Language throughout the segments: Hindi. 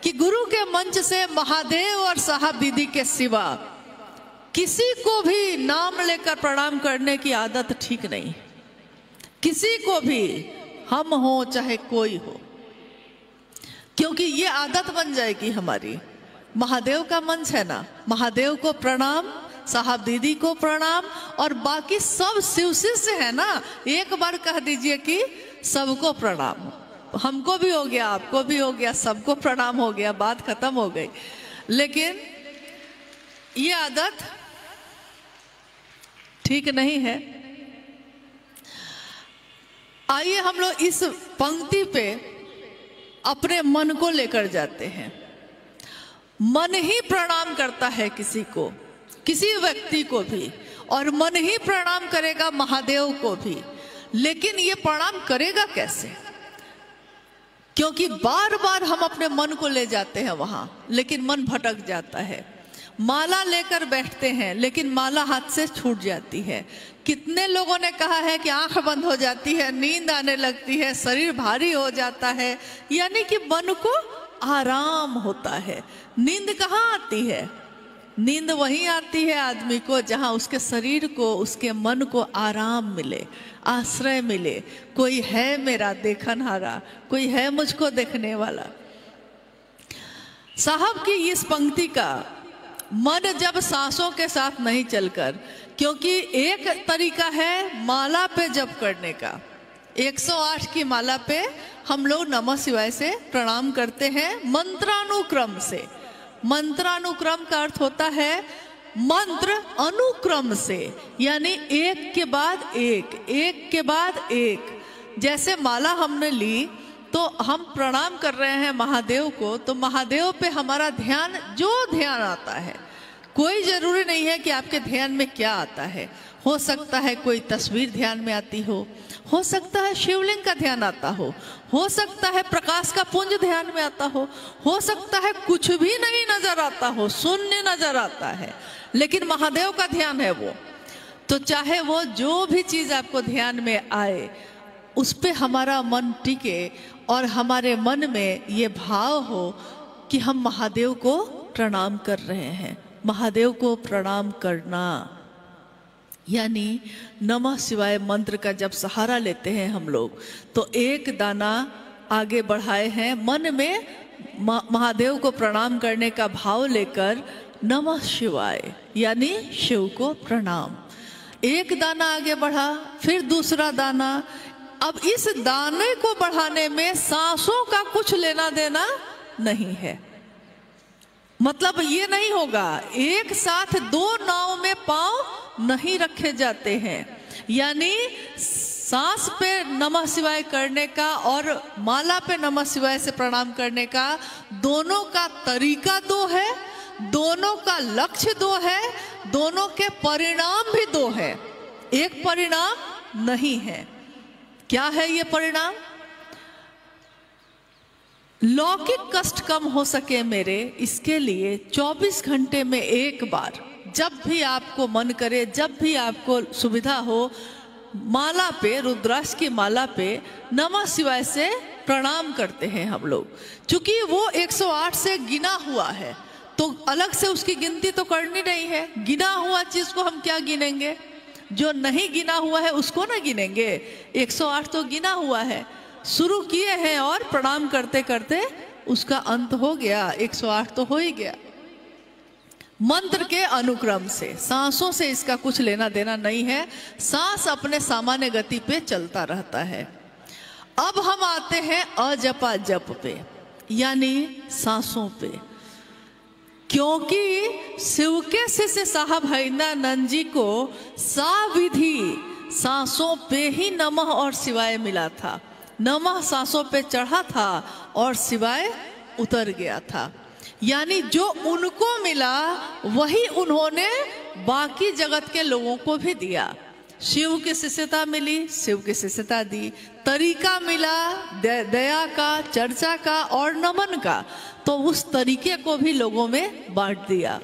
कि गुरु के मंच से महादेव और साहब दीदी के सिवा किसी को भी नाम लेकर प्रणाम करने की आदत ठीक नहीं। किसी को भी, हम हो चाहे कोई हो, क्योंकि ये आदत बन जाएगी हमारी। महादेव का मंच है ना, महादेव को प्रणाम, साहब दीदी को प्रणाम, और बाकी सब शिव शिष्य है ना, एक बार कह दीजिए कि सबको प्रणाम। हमको भी हो गया, आपको भी हो गया, सबको प्रणाम हो गया, बात खत्म हो गई। लेकिन ये आदत ठीक नहीं है। आइए हम लोग इस पंक्ति पे अपने मन को लेकर जाते हैं। मन ही प्रणाम करता है किसी को, किसी व्यक्ति को भी, और मन ही प्रणाम करेगा महादेव को भी। लेकिन ये प्रणाम करेगा कैसे? क्योंकि बार बार हम अपने मन को ले जाते हैं वहां, लेकिन मन भटक जाता है। माला लेकर बैठते हैं, लेकिन माला हाथ से छूट जाती है। कितने लोगों ने कहा है कि आंख बंद हो जाती है, नींद आने लगती है, शरीर भारी हो जाता है, यानी कि मन को आराम होता है। नींद कहाँ आती है? नींद वहीं आती है आदमी को जहां उसके शरीर को, उसके मन को आराम मिले, आश्रय मिले। कोई है मेरा देखनहारा, कोई है मुझको देखने वाला। साहब की इस पंक्ति का मन जब सांसों के साथ नहीं चलकर, क्योंकि एक तरीका है माला पे जप करने का। 108 की माला पे हम लोग नमः शिवाय से प्रणाम करते हैं मंत्रानुक्रम से। मंत्रानुक्रम का अर्थ होता है मंत्र अनुक्रम से, यानी एक के बाद एक, एक के बाद एक। जैसे माला हमने ली तो हम प्रणाम कर रहे हैं महादेव को, तो महादेव पे हमारा ध्यान, जो ध्यान आता है, कोई जरूरी नहीं है कि आपके ध्यान में क्या आता है। हो सकता है कोई तस्वीर ध्यान में आती हो सकता है शिवलिंग का ध्यान आता हो सकता है प्रकाश का पुंज ध्यान में आता हो सकता है कुछ भी नहीं नजर आता हो, शून्य नजर आता है, लेकिन महादेव का ध्यान है वो। तो चाहे वो जो भी चीज आपको ध्यान में आए, उस पे हमारा मन टिके और हमारे मन में ये भाव हो कि हम महादेव को प्रणाम कर रहे हैं। महादेव को प्रणाम करना यानी नमः शिवाय मंत्र का जब सहारा लेते हैं हम लोग, तो एक दाना आगे बढ़ाए हैं मन में, महादेव को प्रणाम करने का भाव लेकर नमः शिवाय यानी शिव को प्रणाम। एक दाना आगे बढ़ा, फिर दूसरा दाना। अब इस दाने को बढ़ाने में सांसों का कुछ लेना देना नहीं है। मतलब ये नहीं होगा, एक साथ दो नाव में पांव नहीं रखे जाते हैं। यानी सांस पे नमः शिवाय करने का और माला पे नमः शिवाय से प्रणाम करने का, दोनों का तरीका दो है, दोनों का लक्ष्य दो है, दोनों के परिणाम भी दो है, एक परिणाम नहीं है। क्या है ये परिणाम? लौकिक कष्ट कम हो सके मेरे, इसके लिए 24 घंटे में एक बार, जब भी आपको मन करे, जब भी आपको सुविधा हो, माला पे, रुद्राक्ष की माला पे नमः शिवाय से प्रणाम करते हैं हम लोग। चूंकि वो 108 से गिना हुआ है, तो अलग से उसकी गिनती तो करनी नहीं है। गिना हुआ चीज को हम क्या गिनेंगे? जो नहीं गिना हुआ है उसको ना गिनेंगे। 108 तो गिना हुआ है, शुरू किए हैं और प्रणाम करते करते उसका अंत हो गया, 108 तो हो ही गया। मंत्र के अनुक्रम से, सांसों से इसका कुछ लेना देना नहीं है। सांस अपने सामान्य गति पे चलता रहता है। अब हम आते हैं अजपा जप पे, यानी सांसों पे। क्योंकि शिव के शिष्य साहब हरिंद्रानंद जी को साविधि सांसों पे ही नमः और शिवाय मिला था। नमः सांसों पे चढ़ा था और शिवाय उतर गया था। यानी जो उनको मिला वही उन्होंने बाकी जगत के लोगों को भी दिया। शिव की शिष्यता मिली, शिव की शिष्यता दी। तरीका मिला दया का, चर्चा का और नमन का, तो उस तरीके को भी लोगों में बांट दिया।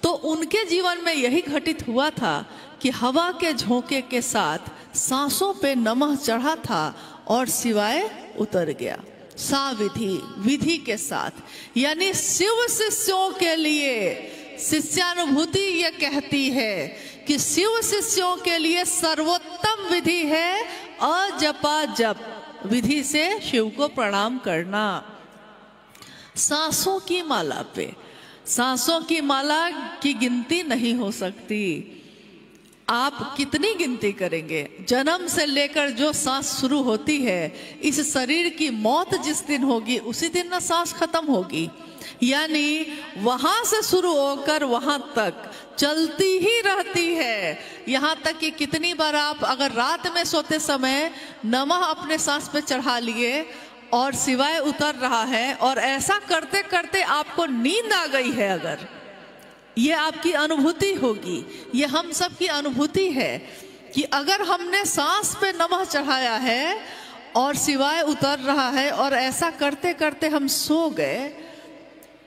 तो उनके जीवन में यही घटित हुआ था कि हवा के झोंके के साथ सांसों पे नमः चढ़ा था और शिवाय उतर गया। साविधि, विधि के साथ, यानी शिव शिष्यों के लिए शिष्यानुभूति ये कहती है कि शिव शिष्यों के लिए सर्वोत्तम विधि है अजपा जप, विधि से शिव को प्रणाम करना। सांसों की माला पे, सांसों की माला की गिनती नहीं हो सकती। आप कितनी गिनती करेंगे? जन्म से लेकर जो सांस शुरू होती है, इस शरीर की मौत जिस दिन होगी उसी दिन ना सांस खत्म होगी। यानी वहां से शुरू होकर वहां तक चलती ही रहती है। यहाँ तक कि कितनी बार आप अगर रात में सोते समय नमः अपने सांस पे चढ़ा लिए और शिवाय उतर रहा है, और ऐसा करते करते आपको नींद आ गई है, अगर ये आपकी अनुभूति होगी, ये हम सब की अनुभूति है कि अगर हमने सांस पे नमः चढ़ाया है और शिवाय उतर रहा है और ऐसा करते करते हम सो गए,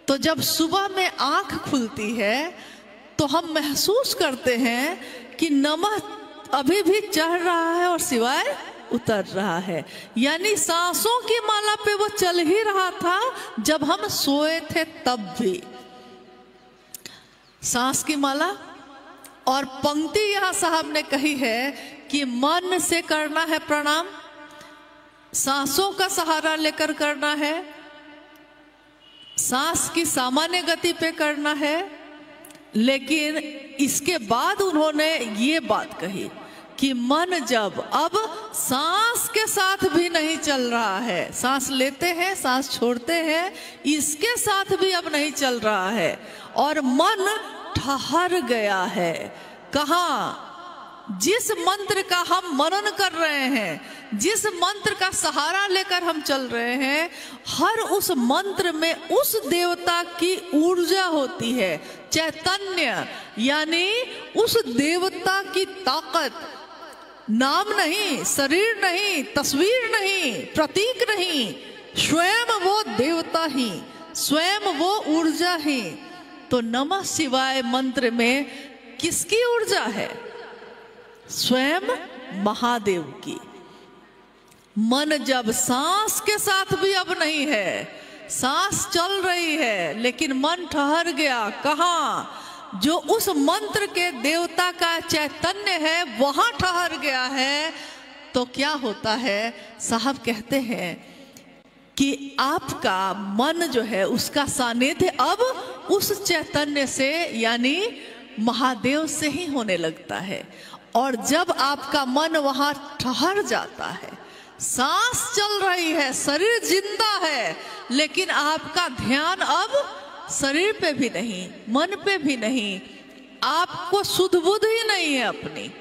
तो जब सुबह में आंख खुलती है तो हम महसूस करते हैं कि नमः अभी भी चढ़ रहा है और शिवाय उतर रहा है। यानी सांसों की माला पे वो चल ही रहा था जब हम सोए थे तब भी। सांस की माला। और पंक्ति यहां साहब ने कही है कि मन से करना है प्रणाम, सांसों का सहारा लेकर करना है, सांस की सामान्य गति पे करना है। लेकिन इसके बाद उन्होंने ये बात कही कि मन जब अब सांस के साथ भी नहीं चल रहा है, सांस लेते हैं सांस छोड़ते हैं, इसके साथ भी अब नहीं चल रहा है और मन ठहर गया है। कहाँ? जिस मंत्र का हम मनन कर रहे हैं, जिस मंत्र का सहारा लेकर हम चल रहे हैं, हर उस मंत्र में उस देवता की ऊर्जा होती है, चैतन्य, यानी उस देवता की ताकत। नाम नहीं, शरीर नहीं, तस्वीर नहीं, प्रतीक नहीं, स्वयं वो देवता ही, स्वयं वो ऊर्जा ही। तो नमः शिवाय मंत्र में किसकी ऊर्जा है? स्वयं महादेव की। मन जब सांस के साथ भी अब नहीं है, सांस चल रही है लेकिन मन ठहर गया, कहाँ? जो उस मंत्र के देवता का चैतन्य है वहां ठहर गया है। तो क्या होता है? साहब कहते हैं कि आपका मन जो है उसका सानिध्य अब उस चैतन्य से, यानी महादेव से ही होने लगता है। और जब आपका मन वहां ठहर जाता है, सांस चल रही है, शरीर जिंदा है, लेकिन आपका ध्यान अब शरीर पे भी नहीं, मन पे भी नहीं, आपको सुध बुध ही नहीं है अपनी।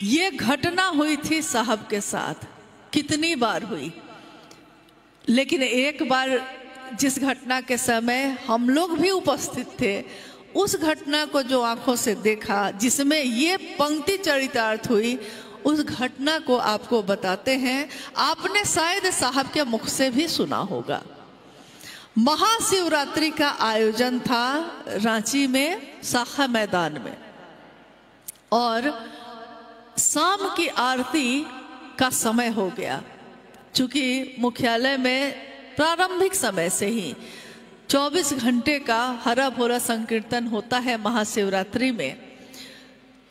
ये घटना हुई थी साहब के साथ, कितनी बार हुई, लेकिन एक बार जिस घटना के समय हम लोग भी उपस्थित थे, उस घटना को जो आंखों से देखा, जिसमें ये पंक्ति चरितार्थ हुई, उस घटना को आपको बताते हैं। आपने शायद साहब के मुख से भी सुना होगा। महाशिवरात्रि का आयोजन था रांची में शाखा मैदान में, और शाम की आरती का समय हो गया। चूंकि मुख्यालय में प्रारंभिक समय से ही 24 घंटे का हरा भरा संकीर्तन होता है महाशिवरात्रि में,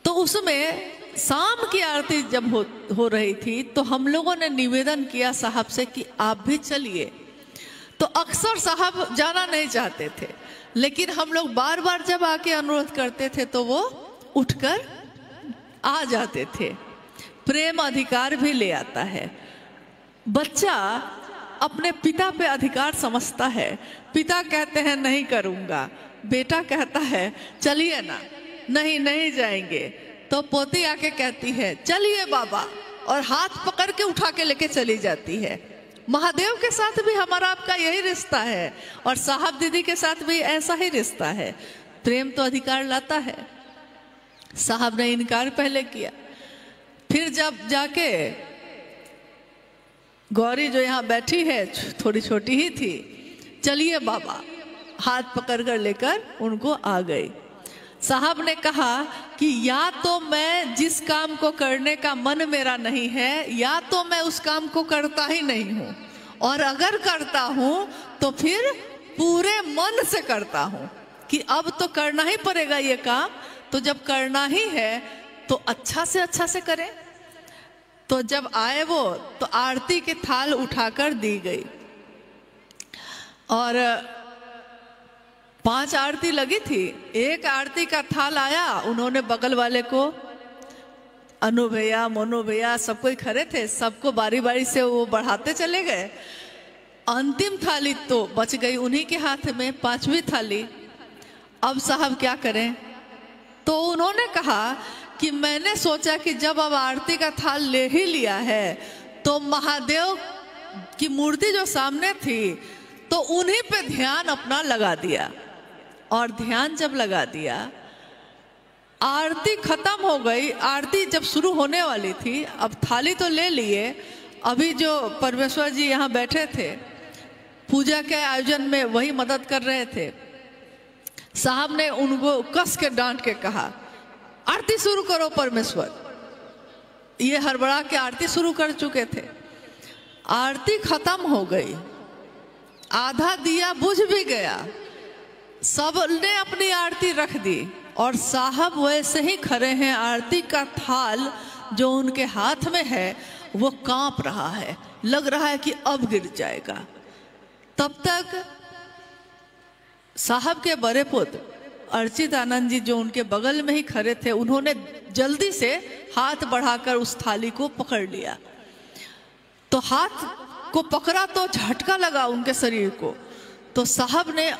तो उसमें शाम की आरती जब हो रही थी तो हम लोगों ने निवेदन किया साहब से कि आप भी चलिए। तो अक्सर साहब जाना नहीं चाहते थे, लेकिन हम लोग बार बार जब आके अनुरोध करते थे तो वो उठकर आ जाते थे। प्रेम अधिकार भी ले आता है। बच्चा अपने पिता पे अधिकार समझता है। पिता कहते हैं नहीं करूंगा, बेटा कहता है चलिए ना, नहीं नहीं जाएंगे, तो पोती आके कहती है चलिए बाबा, और हाथ पकड़ के उठा के लेके चली जाती है। महादेव के साथ भी हमारा आपका यही रिश्ता है, और साहब दीदी के साथ भी ऐसा ही रिश्ता है। प्रेम तो अधिकार लाता है। साहब ने इनकार पहले किया, फिर जब जाके गौरी जो यहाँ बैठी है थोड़ी छोटी ही थी, चलिए बाबा, हाथ पकड़ कर लेकर उनको आ गई। साहब ने कहा कि या तो मैं जिस काम को करने का मन मेरा नहीं है, या तो मैं उस काम को करता ही नहीं हूं, और अगर करता हूं तो फिर पूरे मन से करता हूं कि अब तो करना ही पड़ेगा ये काम, तो जब करना ही है तो अच्छा से करें। तो जब आए वो, तो आरती के थाल उठाकर दी गई और 5 आरती लगी थी। एक आरती का थाल आया, उन्होंने बगल वाले को, अनु भैया, मोनू भैया, सब कोई खड़े थे, सबको बारी बारी से वो बढ़ाते चले गए। अंतिम थाली तो बच गई उन्हीं के हाथ में, 5वीं थाली। अब साहब क्या करें? तो उन्होंने कहा कि मैंने सोचा कि जब अब आरती का थाल ले ही लिया है तो महादेव की मूर्ति जो सामने थी तो उन्हीं पे ध्यान अपना लगा दिया। और ध्यान जब लगा दिया, आरती खत्म हो गई। आरती जब शुरू होने वाली थी, अब थाली तो ले लिए, अभी जो परमेश्वर जी यहाँ बैठे थे पूजा के आयोजन में, वही मदद कर रहे थे। साहब ने उनको कस के डांट के कहा, आरती शुरू करो परमेश्वर। ये हड़बड़ा के आरती शुरू कर चुके थे। आरती खत्म हो गई, आधा दिया बुझ भी गया, सब ने अपनी आरती रख दी और साहब वैसे ही खड़े हैं। आरती का थाल जो उनके हाथ में है वो कांप रहा है, लग रहा है कि अब गिर जाएगा। तब तक साहब के बड़े पुत्र अर्चित आनंद जी जो उनके बगल में ही खड़े थे, उन्होंने जल्दी से हाथ बढ़ाकर उस थाली को पकड़ लिया। तो हाथ को पकड़ा तो झटका लगा उनके शरीर को। तो साहब ने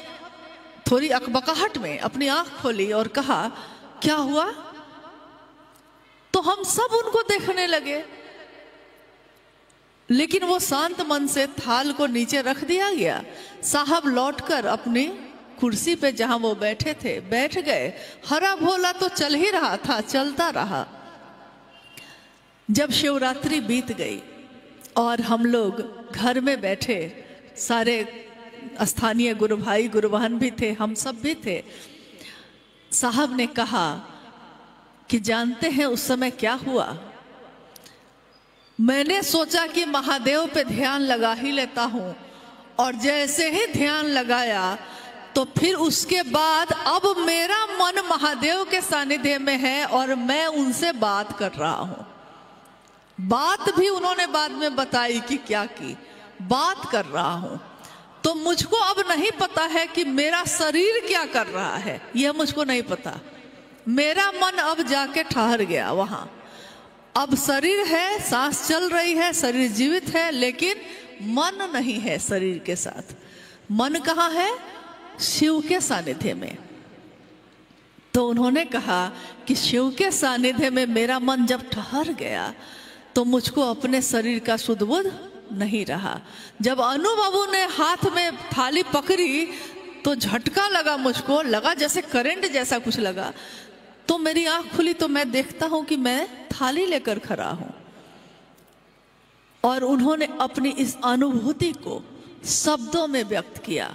थोड़ी अकबकाहट में अपनी आंख खोली और कहा, क्या हुआ? तो हम सब उनको देखने लगे, लेकिन वो शांत मन से थाल को नीचे रख दिया गया। साहब लौटकर अपनी कुर्सी पे जहां वो बैठे थे बैठ गए। हरा भोला तो चल ही रहा था, चलता रहा। जब शिवरात्रि बीत गई और हम लोग घर में बैठे, सारे स्थानीय गुरु भाई गुरु बहन भी थे, हम सब भी थे। साहब ने कहा कि जानते हैं उस समय क्या हुआ? मैंने सोचा कि महादेव पे ध्यान लगा ही लेता हूं, और जैसे ही ध्यान लगाया तो फिर उसके बाद अब मेरा मन महादेव के सानिध्य में है और मैं उनसे बात कर रहा हूं। बात भी उन्होंने बाद में बताई कि क्या की, बात कर रहा हूं। तो मुझको अब नहीं पता है कि मेरा शरीर क्या कर रहा है, यह मुझको नहीं पता। मेरा मन अब जाके ठहर गया वहां। अब शरीर है, सांस चल रही है, शरीर जीवित है, लेकिन मन नहीं है शरीर के साथ। मन कहाँ है? शिव के सानिध्य में। तो उन्होंने कहा कि शिव के सानिध्य में मेरा मन जब ठहर गया तो मुझको अपने शरीर का शुद्ध बोध नहीं रहा। जब अनु बाबू ने हाथ में थाली पकड़ी तो झटका लगा, मुझको लगा जैसे करंट जैसा कुछ लगा। तो मेरी आंख खुली तो मैं देखता हूं कि मैं थाली लेकर खड़ा हूं। और उन्होंने अपनी इस अनुभूति को शब्दों में व्यक्त किया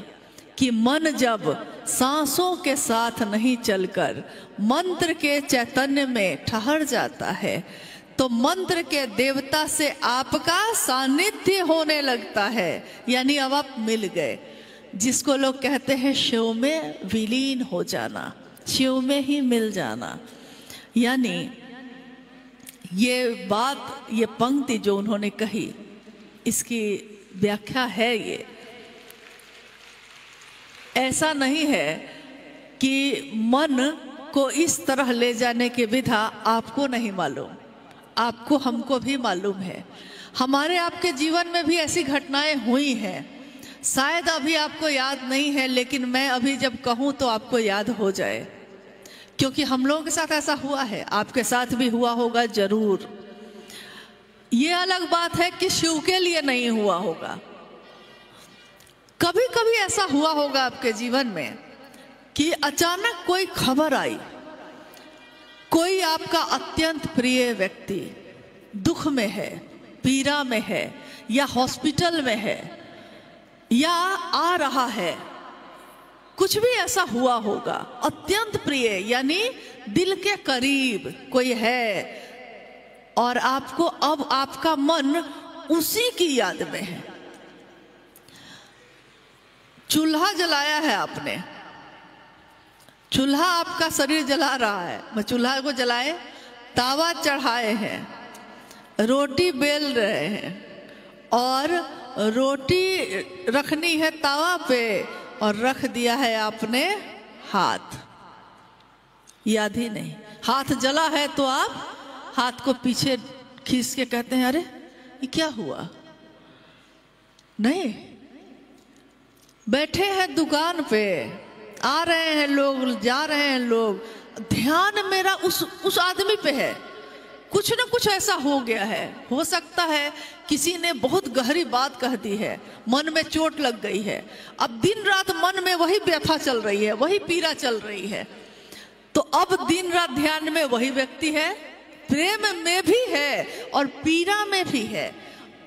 कि मन जब सांसों के साथ नहीं चलकर मंत्र के चैतन्य में ठहर जाता है तो मंत्र के देवता से आपका सानिध्य होने लगता है। यानी अब आप मिल गए, जिसको लोग कहते हैं शिव में विलीन हो जाना, शिव में ही मिल जाना। यानी ये बात, ये पंक्ति जो उन्होंने कही, इसकी व्याख्या है ये। ऐसा नहीं है कि मन को इस तरह ले जाने की विधा आपको नहीं मालूम, आपको हमको भी मालूम है। हमारे आपके जीवन में भी ऐसी घटनाएं हुई हैं, शायद अभी आपको याद नहीं है, लेकिन मैं अभी जब कहूँ तो आपको याद हो जाए, क्योंकि हम लोगों के साथ ऐसा हुआ है, आपके साथ भी हुआ होगा जरूर। ये अलग बात है कि शिव के लिए नहीं हुआ होगा। कभी कभी ऐसा हुआ होगा आपके जीवन में कि अचानक कोई खबर आई, कोई आपका अत्यंत प्रिय व्यक्ति दुख में है, पीड़ा में है, या हॉस्पिटल में है, या आ रहा है, कुछ भी ऐसा हुआ होगा, अत्यंत प्रिय यानी दिल के करीब कोई है और आपको अब आपका मन उसी की याद में है। चूल्हा जलाया है आपने, चूल्हा आपका शरीर जला रहा है, मैं चूल्हा को जलाए, तावा चढ़ाए हैं, रोटी बेल रहे हैं और रोटी रखनी है तावा पे और रख दिया है आपने हाथ, याद ही नहीं। हाथ जला है तो आप हाथ को पीछे खींच के कहते हैं अरे ये क्या हुआ, नहीं। बैठे हैं दुकान पे, आ रहे हैं लोग, जा रहे हैं लोग, ध्यान मेरा उस आदमी पे है, कुछ ना कुछ ऐसा हो गया है। हो सकता है किसी ने बहुत गहरी बात कह दी है, मन में चोट लग गई है, अब दिन रात मन में वही व्यथा चल रही है, वही पीड़ा चल रही है, तो अब दिन रात ध्यान में वही व्यक्ति है, प्रेम में भी है और पीड़ा में भी है,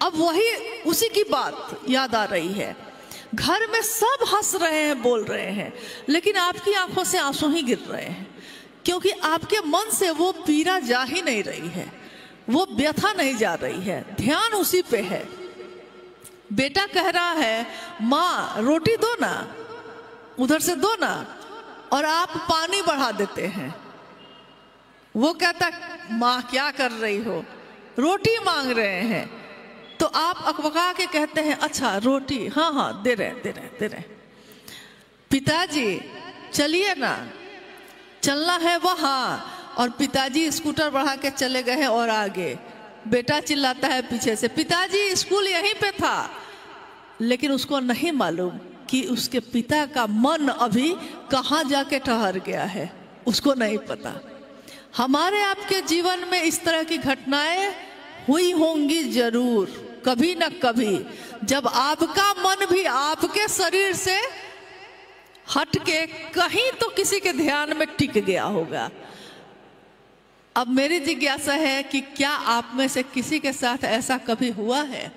अब वही उसी की बात याद आ रही है। घर में सब हंस रहे हैं, बोल रहे हैं, लेकिन आपकी आंखों से आंसू ही गिर रहे हैं, क्योंकि आपके मन से वो पीड़ा जा ही नहीं रही है, वो व्यथा नहीं जा रही है, ध्यान उसी पे है। बेटा कह रहा है माँ रोटी दो ना, उधर से दो ना, और आप पानी बढ़ा देते हैं। वो कहता माँ क्या कर रही हो, रोटी मांग रहे हैं, तो आप अकबका के कहते हैं अच्छा रोटी, हाँ हाँ दे रहे। पिताजी चलिए ना, चलना है वहाँ, और पिताजी स्कूटर बढ़ा के चले गए हैं और आगे बेटा चिल्लाता है पीछे से पिताजी स्कूल यहीं पे था, लेकिन उसको नहीं मालूम कि उसके पिता का मन अभी कहाँ जाके ठहर गया है, उसको नहीं पता। हमारे आपके जीवन में इस तरह की घटनाएं हुई होंगी जरूर, कभी न कभी, जब आपका मन भी आपके शरीर से हट के कहीं तो किसी के ध्यान में टिक गया होगा। अब मेरी जिज्ञासा है कि क्या आप में से किसी के साथ ऐसा कभी हुआ है?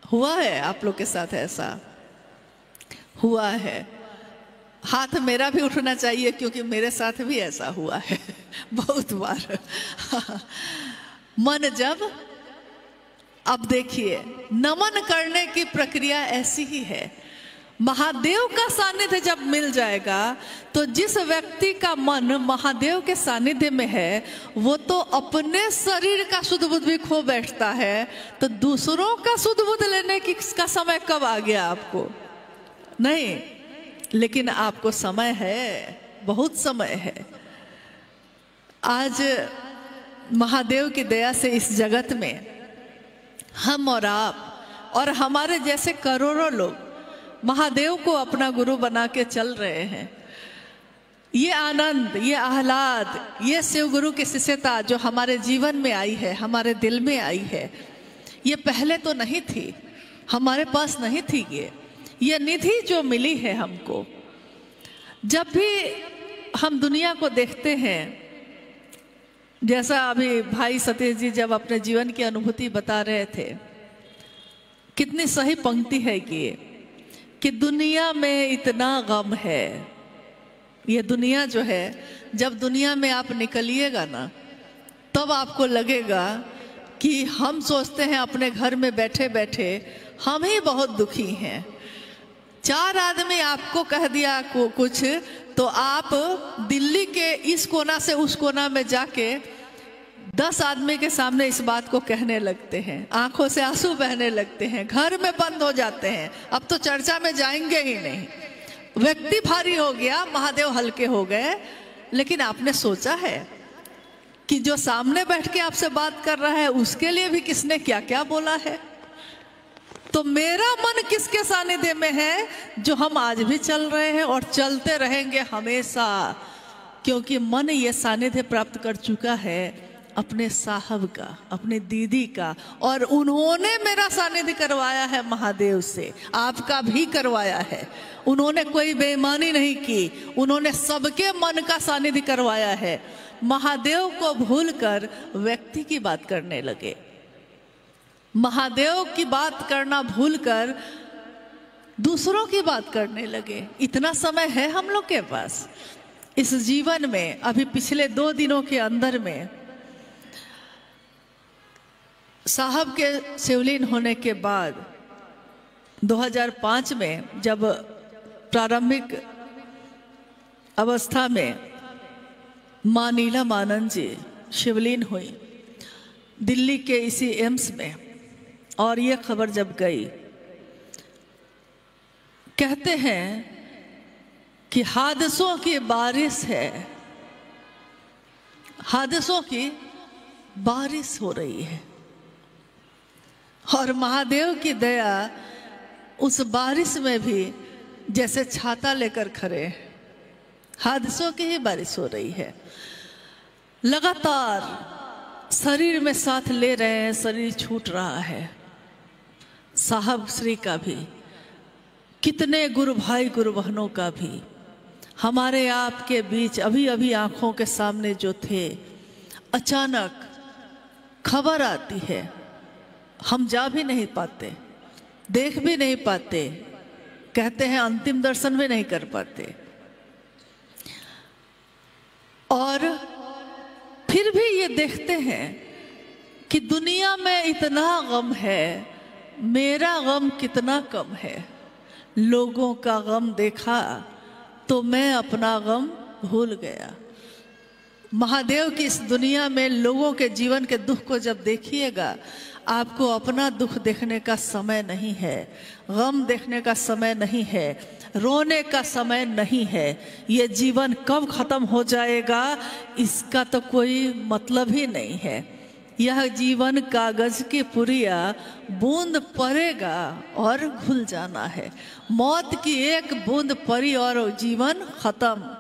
हुआ है आप लोग के साथ ऐसा? हुआ है? हाथ मेरा भी उठना चाहिए क्योंकि मेरे साथ भी ऐसा हुआ है बहुत बार। मन जब, अब देखिए नमन करने की प्रक्रिया ऐसी ही है। महादेव का सानिध्य जब मिल जाएगा तो जिस व्यक्ति का मन महादेव के सानिध्य में है वो तो अपने शरीर का शुद्ध बुद्ध भी खो बैठता है, तो दूसरों का शुद्ध बुद्ध लेने की का समय कब आ गया आपको? नहीं, लेकिन आपको समय है, बहुत समय है। आज महादेव की दया से इस जगत में हम और आप और हमारे जैसे करोड़ों लोग महादेव को अपना गुरु बना के चल रहे हैं। ये आनंद, ये आह्लाद, ये शिव गुरु की शिष्यता जो हमारे जीवन में आई है, हमारे दिल में आई है, ये पहले तो नहीं थी, हमारे पास नहीं थी। ये निधि जो मिली है हमको, जब भी हम दुनिया को देखते हैं, जैसा अभी भाई सतीश जी जब अपने जीवन की अनुभूति बता रहे थे, कितनी सही पंक्ति है कि दुनिया में इतना गम है। ये दुनिया जो है, जब दुनिया में आप निकलिएगा ना, तब आपको लगेगा कि हम सोचते हैं अपने घर में बैठे बैठे हम ही बहुत दुखी हैं। चार आदमी आपको कह दिया कुछ तो आप दिल्ली के इस कोना से उस कोना में जाके 10 आदमी के सामने इस बात को कहने लगते हैं, आंखों से आंसू बहने लगते हैं, घर में बंद हो जाते हैं, अब तो चर्चा में जाएंगे ही नहीं। व्यक्ति भारी हो गया, महादेव हल्के हो गए। लेकिन आपने सोचा है कि जो सामने बैठ के आपसे बात कर रहा है उसके लिए भी किसने क्या क्या बोला है? तो मेरा मन किसके सानिध्य में है जो हम आज भी चल रहे हैं और चलते रहेंगे हमेशा, क्योंकि मन ये सानिध्य प्राप्त कर चुका है अपने साहब का, अपने दीदी का, और उन्होंने मेरा सानिध्य करवाया है महादेव से, आपका भी करवाया है। उन्होंने कोई बेईमानी नहीं की, उन्होंने सबके मन का सानिध्य करवाया है। महादेव को भूलकर व्यक्ति की बात करने लगे, महादेव की बात करना भूलकर दूसरों की बात करने लगे। इतना समय है हम लोग के पास इस जीवन में। अभी पिछले 2 दिनों के अंदर में साहब के शिवलीन होने के बाद 2005 में जब प्रारंभिक अवस्था में माँ नीलमानंद जी शिवलीन हुई दिल्ली के इसी एम्स में, और ये खबर जब गई, कहते हैं कि हादसों की बारिश है, हादसों की बारिश हो रही है, और महादेव की दया उस बारिश में भी जैसे छाता लेकर खड़े, हादसों की ही बारिश हो रही है। लगातार शरीर में साथ ले रहे हैं, शरीर छूट रहा है। साहब श्री का भी, कितने गुरु भाई गुरु बहनों का भी हमारे आपके बीच अभी अभी आंखों के सामने जो थे, अचानक खबर आती है, हम जा भी नहीं पाते, देख भी नहीं पाते, कहते हैं अंतिम दर्शन भी नहीं कर पाते, और फिर भी ये देखते हैं कि दुनिया में इतना गम है, मेरा गम कितना कम है। लोगों का गम देखा तो मैं अपना गम भूल गया। महादेव की इस दुनिया में लोगों के जीवन के दुख को जब देखिएगा, आपको अपना दुख देखने का समय नहीं है, गम देखने का समय नहीं है, रोने का समय नहीं है। ये जीवन कब खत्म हो जाएगा इसका तो कोई मतलब ही नहीं है। यह जीवन कागज की पुरिया, बूंद पड़ेगा और घुल जाना है। मौत की एक बूंद पड़ी और जीवन खत्म।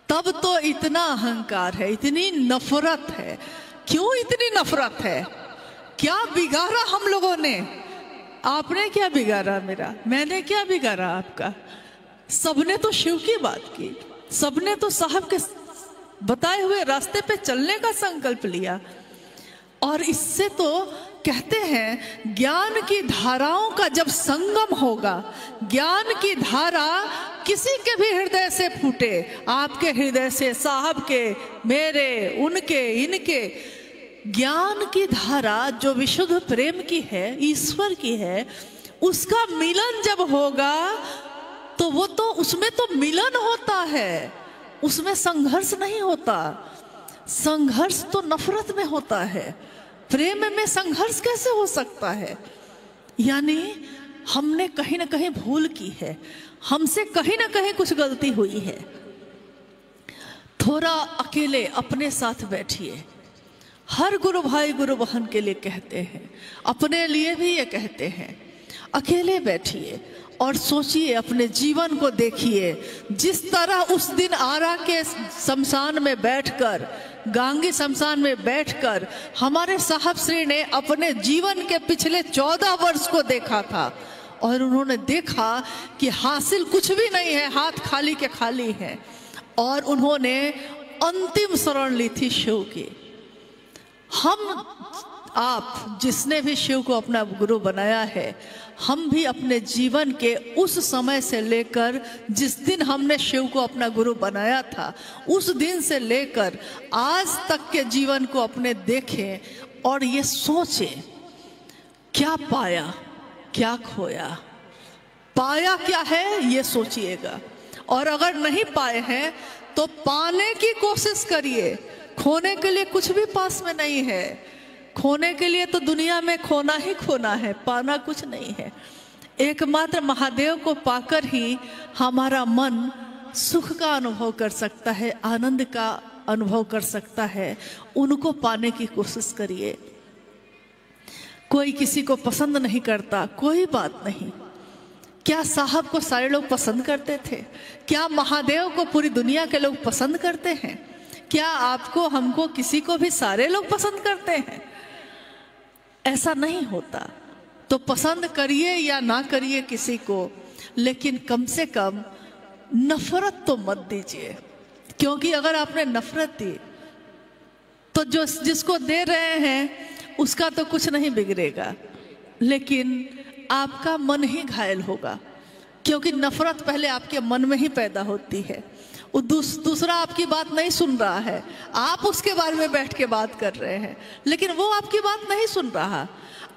तब तो इतना अहंकार है, इतनी नफरत है। क्यों इतनी नफरत है? क्या बिगाड़ा हम लोगों ने? आपने क्या बिगाड़ा मेरा? मैंने क्या बिगाड़ा आपका? सबने तो शिव की बात की, सबने तो साहब के बताए हुए रास्ते पे चलने का संकल्प लिया। और इससे तो कहते हैं ज्ञान की धाराओं का जब संगम होगा, ज्ञान की धारा किसी के भी हृदय से फूटे, आपके हृदय से, साहब के, मेरे, उनके, इनके, ज्ञान की धारा जो विशुद्ध प्रेम की है, ईश्वर की है, उसका मिलन जब होगा तो वो तो उसमें तो मिलन होता है, उसमें संघर्ष नहीं होता। संघर्ष तो नफरत में होता है, प्रेम में संघर्ष कैसे हो सकता है? यानी हमने कहीं ना कहीं भूल की है, हमसे कहीं ना कहीं कुछ गलती हुई है। थोड़ा अकेले अपने साथ बैठिए। हर गुरु भाई गुरु बहन के लिए कहते हैं, अपने लिए भी ये कहते हैं, अकेले बैठिए और सोचिए, अपने जीवन को देखिए। जिस तरह उस दिन आरा के शमशान में बैठकर, गांगी शमशान में बैठकर हमारे साहब श्री ने अपने जीवन के पिछले 14 वर्ष को देखा था, और उन्होंने देखा कि हासिल कुछ भी नहीं है, हाथ खाली के खाली हैं, और उन्होंने अंतिम शरण ली थी शिव की। हम आप जिसने भी शिव को अपना गुरु बनाया है, हम भी अपने जीवन के उस समय से लेकर जिस दिन हमने शिव को अपना गुरु बनाया था, उस दिन से लेकर आज तक के जीवन को अपने देखें और ये सोचें, क्या पाया, क्या खोया, पाया क्या है ये सोचिएगा। और अगर नहीं पाए हैं तो पाने की कोशिश करिए। खोने के लिए कुछ भी पास में नहीं है। खोने के लिए तो दुनिया में खोना ही खोना है, पाना कुछ नहीं है। एकमात्र महादेव को पाकर ही हमारा मन सुख का अनुभव कर सकता है, आनंद का अनुभव कर सकता है। उनको पाने की कोशिश करिए। कोई किसी को पसंद नहीं करता, कोई बात नहीं। क्या साहब को सारे लोग पसंद करते थे? क्या महादेव को पूरी दुनिया के लोग पसंद करते हैं? क्या आपको, हमको, किसी को भी सारे लोग पसंद करते हैं? ऐसा नहीं होता। तो पसंद करिए या ना करिए किसी को, लेकिन कम से कम नफरत तो मत दीजिए। क्योंकि अगर आपने नफरत दी तो जो जिसको दे रहे हैं उसका तो कुछ नहीं बिगड़ेगा, लेकिन आपका मन ही घायल होगा, क्योंकि नफरत पहले आपके मन में ही पैदा होती है। वो दूसरा आपकी बात नहीं सुन रहा है, आप उसके बारे में बैठ के बात कर रहे हैं, लेकिन वो आपकी बात नहीं सुन रहा।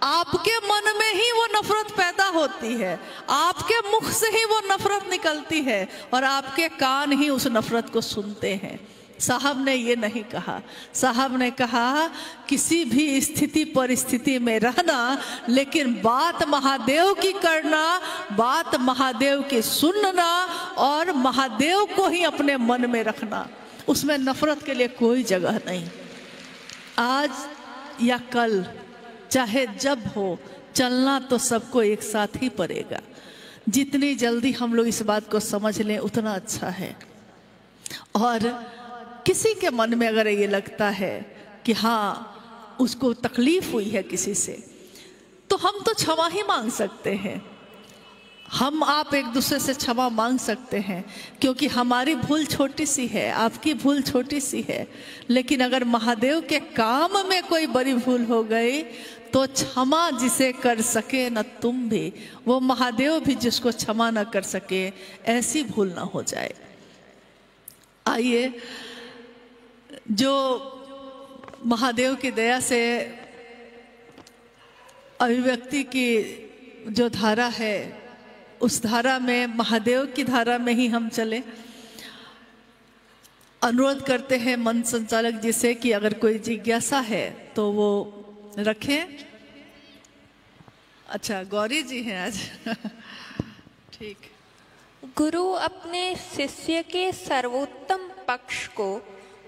आपके मन में ही वो नफरत पैदा होती है, आपके मुख से ही वो नफरत निकलती है, और आपके कान ही उस नफरत को सुनते हैं। साहब ने ये नहीं कहा, साहब ने कहा किसी भी स्थिति परिस्थिति में रहना, लेकिन बात महादेव की करना, बात महादेव की सुनना, और महादेव को ही अपने मन में रखना। उसमें नफरत के लिए कोई जगह नहीं। आज या कल, चाहे जब हो, चलना तो सबको एक साथ ही पड़ेगा। जितनी जल्दी हम लोग इस बात को समझ लें उतना अच्छा है। और किसी के मन में अगर ये लगता है कि हाँ उसको तकलीफ हुई है किसी से, तो हम तो क्षमा ही मांग सकते हैं। हम आप एक दूसरे से क्षमा मांग सकते हैं, क्योंकि हमारी भूल छोटी सी है, आपकी भूल छोटी सी है। लेकिन अगर महादेव के काम में कोई बड़ी भूल हो गई तो क्षमा जिसे कर सके न तुम भी, वो महादेव भी जिसको क्षमा न कर सके, ऐसी भूल ना हो जाए। आइए, जो महादेव की दया से अभिव्यक्ति की जो धारा है, उस धारा में, महादेव की धारा में ही हम चले। अनुरोध करते हैं मन संचालक जी से कि अगर कोई जिज्ञासा है तो वो रखें। अच्छा, गौरी जी हैं आज। ठीक। गुरु अपने शिष्य के सर्वोत्तम पक्ष को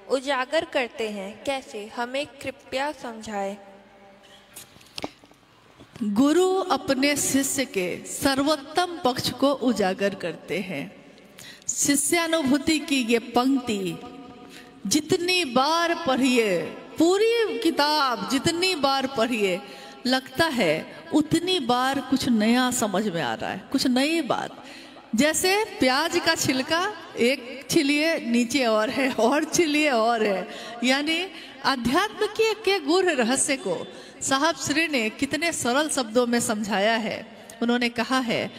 उजागर करते हैं, कैसे? हमें कृपया समझाएं। गुरु अपने शिष्य के सर्वोत्तम पक्ष को उजागर करते हैं। शिष्यानुभूति की ये पंक्ति जितनी बार पढ़िए, पूरी किताब जितनी बार पढ़िए, लगता है उतनी बार कुछ नया समझ में आ रहा है, कुछ नई बात। जैसे प्याज का छिलका एक छिलिए नीचे और है, और छिलिए और है। यानी अध्यात्म के गूढ़ रहस्य को साहब श्री ने कितने सरल शब्दों में समझाया है। उन्होंने कहा है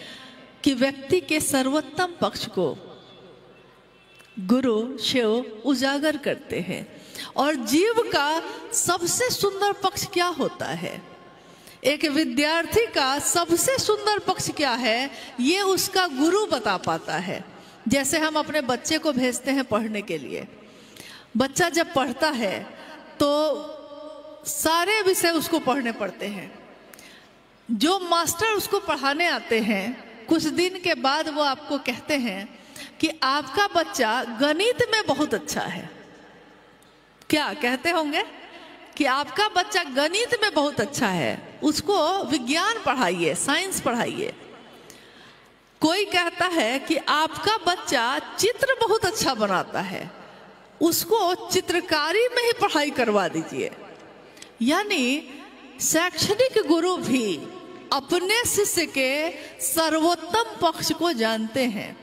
कि व्यक्ति के सर्वोत्तम पक्ष को गुरु शिव उजागर करते हैं। और जीव का सबसे सुंदर पक्ष क्या होता है, एक विद्यार्थी का सबसे सुंदर पक्ष क्या है, ये उसका गुरु बता पाता है। जैसे हम अपने बच्चे को भेजते हैं पढ़ने के लिए, बच्चा जब पढ़ता है तो सारे विषय उसको पढ़ने पड़ते हैं। जो मास्टर उसको पढ़ाने आते हैं, कुछ दिन के बाद वो आपको कहते हैं कि आपका बच्चा गणित में बहुत अच्छा है। क्या कहते होंगे कि आपका बच्चा गणित में बहुत अच्छा है, उसको विज्ञान पढ़ाइए, साइंस पढ़ाइए। कोई कहता है कि आपका बच्चा चित्र बहुत अच्छा बनाता है, उसको चित्रकारी में ही पढ़ाई करवा दीजिए। यानी शैक्षणिक गुरु भी अपने शिष्य के सर्वोत्तम पक्ष को जानते हैं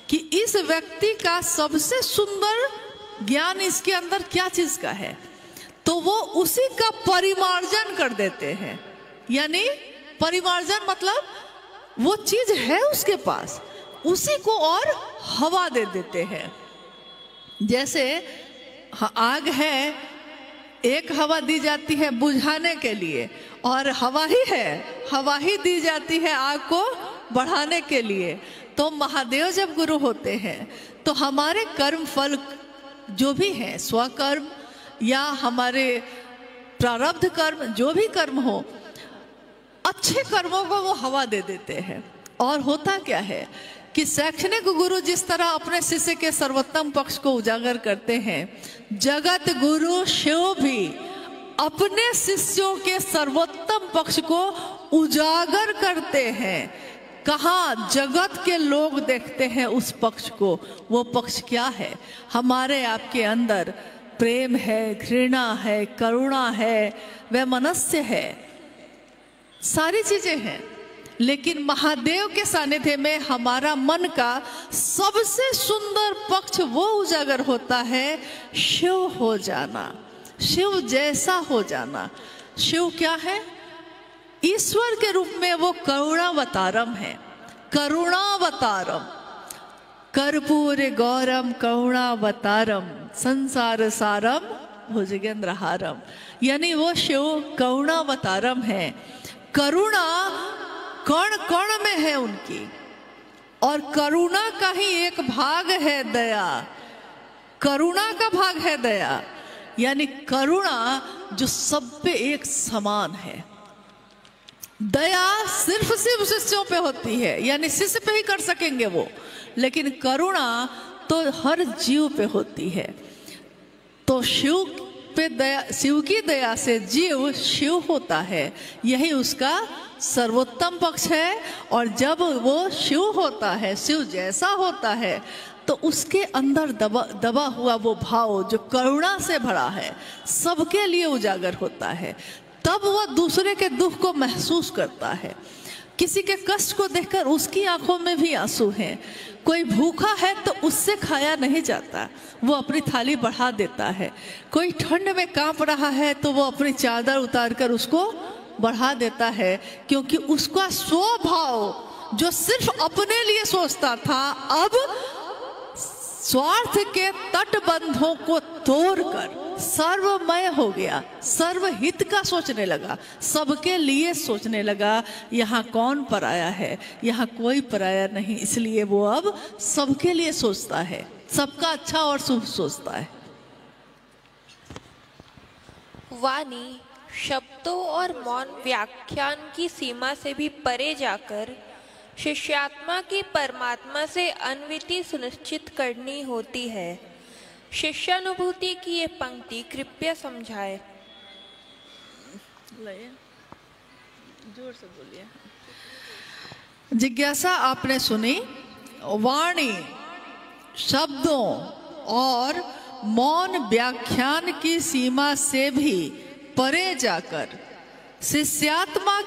कि इस व्यक्ति का सबसे सुंदर ज्ञान इसके अंदर क्या चीज का है, तो वो उसी का परिमार्जन कर देते हैं। यानी परिमार्जन मतलब वो चीज है उसके पास, उसी को और हवा दे देते हैं। जैसे आग है, एक हवा दी जाती है बुझाने के लिए, और हवा ही है, हवा ही दी जाती है आग को बढ़ाने के लिए। तो महादेव जब गुरु होते हैं तो हमारे कर्म फल जो भी हैं, स्वकर्म या हमारे प्रारब्ध कर्म, जो भी कर्म हो, अच्छे कर्मों को वो हवा दे देते हैं। और होता क्या है कि शैक्षणिक गुरु जिस तरह अपने शिष्य के सर्वोत्तम पक्ष को उजागर करते हैं, जगत गुरु शिव भी अपने शिष्यों के सर्वोत्तम पक्ष को उजागर करते हैं। कहाँ जगत के लोग देखते हैं उस पक्ष को। वो पक्ष क्या है? हमारे आपके अंदर प्रेम है, घृणा है, करुणा है, वैमनस्य है, सारी चीजें हैं। लेकिन महादेव के सानिध्य में हमारा मन का सबसे सुंदर पक्ष वो उजागर होता है, शिव हो जाना, शिव जैसा हो जाना। शिव क्या है? ईश्वर के रूप में वो करुणावतारम है। करुणावतारम, कर्पूर गौरम करुणावतारम संसार सारम भुजगेंद्रहारम, यानी वो शिव करुणावतारम है। करुणा कण कण में है उनकी, और करुणा का ही एक भाग है दया। करुणा का भाग है दया, यानी करुणा जो सब पे एक समान है। दया सिर्फ शिष्यों पे होती है, यानी शिष्य पे ही कर सकेंगे वो, लेकिन करुणा तो हर जीव पे होती है। तो शिव पे दया, शिव की दया से जीव शिव होता है, यही उसका सर्वोत्तम पक्ष है। और जब वो शिव होता है, शिव जैसा होता है, तो उसके अंदर दबा हुआ वो भाव जो करुणा से भरा है, सबके लिए उजागर होता है। तब वह दूसरे के दुख को महसूस करता है। किसी के कष्ट को देखकर उसकी आंखों में भी आंसू हैं। कोई भूखा है तो उससे खाया नहीं जाता, वो अपनी थाली बढ़ा देता है। कोई ठंड में कांप रहा है तो वो अपनी चादर उतारकर उसको बढ़ा देता है, क्योंकि उसका स्वभाव जो सिर्फ अपने लिए सोचता था, अब स्वार्थ के तटबंधों को तोड़कर सर्वमय हो गया, सर्वहित का सोचने लगा, सबके लिए सोचने लगा। यहाँ कौन पराया है? यहाँ कोई पराया नहीं, इसलिए वो अब सबके लिए सोचता है, सबका अच्छा और शुभ सोचता है। वाणी शब्दों और मौन व्याख्यान की सीमा से भी परे जाकर शिष्यात्मा की परमात्मा से अन्विति सुनिश्चित करनी होती है। शिष्यानुभूति की ये पंक्ति कृपया समझाए। जोर से बोलिए। जिज्ञासा आपने सुनी। वाणी शब्दों और मौन व्याख्यान की सीमा से भी परे जाकर शिष्यात्मा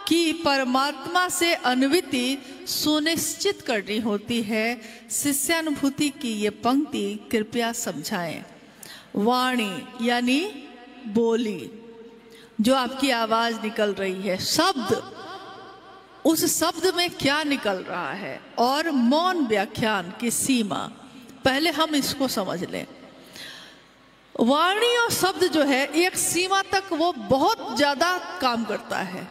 की परमात्मा से अन्विति सुनिश्चित करनी होती है। शिष्यानुभूति की ये पंक्ति कृपया समझाएं। वाणी यानी बोली, जो आपकी आवाज निकल रही है, शब्द, उस शब्द में क्या निकल रहा है, और मौन व्याख्यान की सीमा, पहले हम इसको समझ लें। वाणी और शब्द जो है एक सीमा तक वो बहुत ज्यादा काम करता है।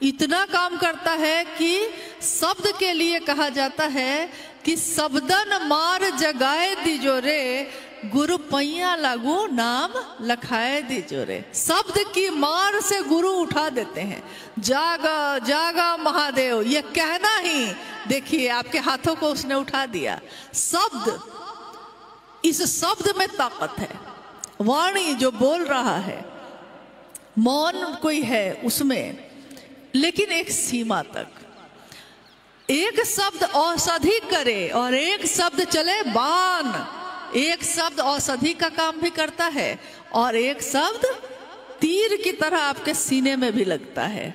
इतना काम करता है कि शब्द के लिए कहा जाता है कि शब्दन मार जगाए दीजो रे, गुरु पैया लागू नाम लखाए दीजो रे। शब्द की मार से गुरु उठा देते हैं। जागा जागा महादेव, ये कहना ही, देखिए आपके हाथों को उसने उठा दिया। शब्द, इस शब्द में ताकत है। वाणी जो बोल रहा है, मौन कोई है उसमें, लेकिन एक सीमा तक। एक शब्द औषधि करे और एक शब्द चले बाण। एक शब्द औषधि का काम भी करता है और एक शब्द तीर की तरह आपके सीने में भी लगता है।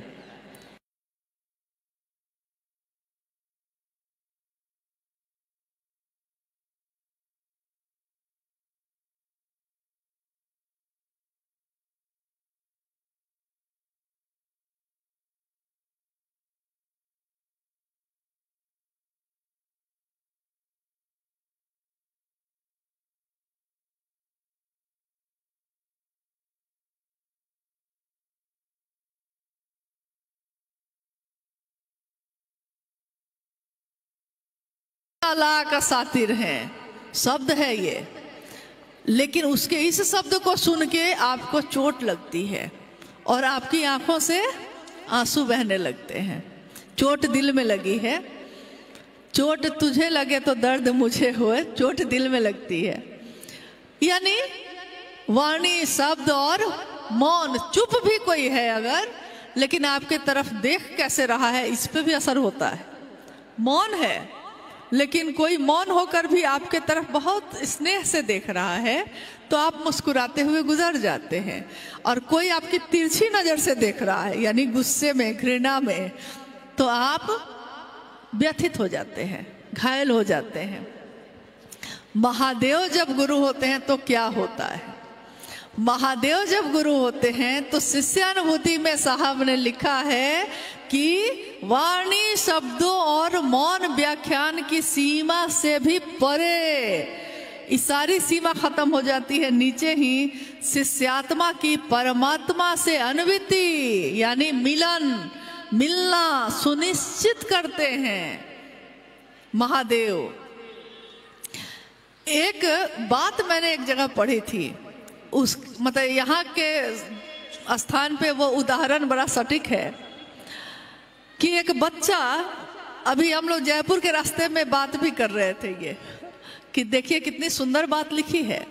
अल्लाह का सातिर है, शब्द है ये, लेकिन उसके इस शब्द को सुन के आपको चोट लगती है और आपकी आंखों से आंसू बहने लगते हैं। चोट दिल में लगी है। चोट तुझे लगे तो दर्द मुझे होए, चोट दिल में लगती है। यानी वाणी, शब्द और मौन, चुप भी कोई है अगर, लेकिन आपके तरफ देख कैसे रहा है इस पे भी असर होता है। मौन है लेकिन कोई मौन होकर भी आपके तरफ बहुत स्नेह से देख रहा है तो आप मुस्कुराते हुए गुजर जाते हैं। और कोई आपकी तिरछी नजर से देख रहा है, यानी गुस्से में, घृणा में, तो आप व्यथित हो जाते हैं, घायल हो जाते हैं। महादेव जब गुरु होते हैं तो क्या होता है? महादेव जब गुरु होते हैं तो शिष्यानुभूति में साहब ने लिखा है कि वाणी शब्दों और मौन व्याख्यान की सीमा से भी परे, इस सारी सीमा खत्म हो जाती है। नीचे ही शिष्यात्मा की परमात्मा से अन्विति यानी मिलना सुनिश्चित करते हैं महादेव। एक बात मैंने एक जगह पढ़ी थी, उस मतलब यहाँ के स्थान पे वो उदाहरण बड़ा सटीक है कि एक बच्चा, अभी हम लोग जयपुर के रास्ते में बात भी कर रहे थे ये कि देखिए कितनी सुंदर बात लिखी है,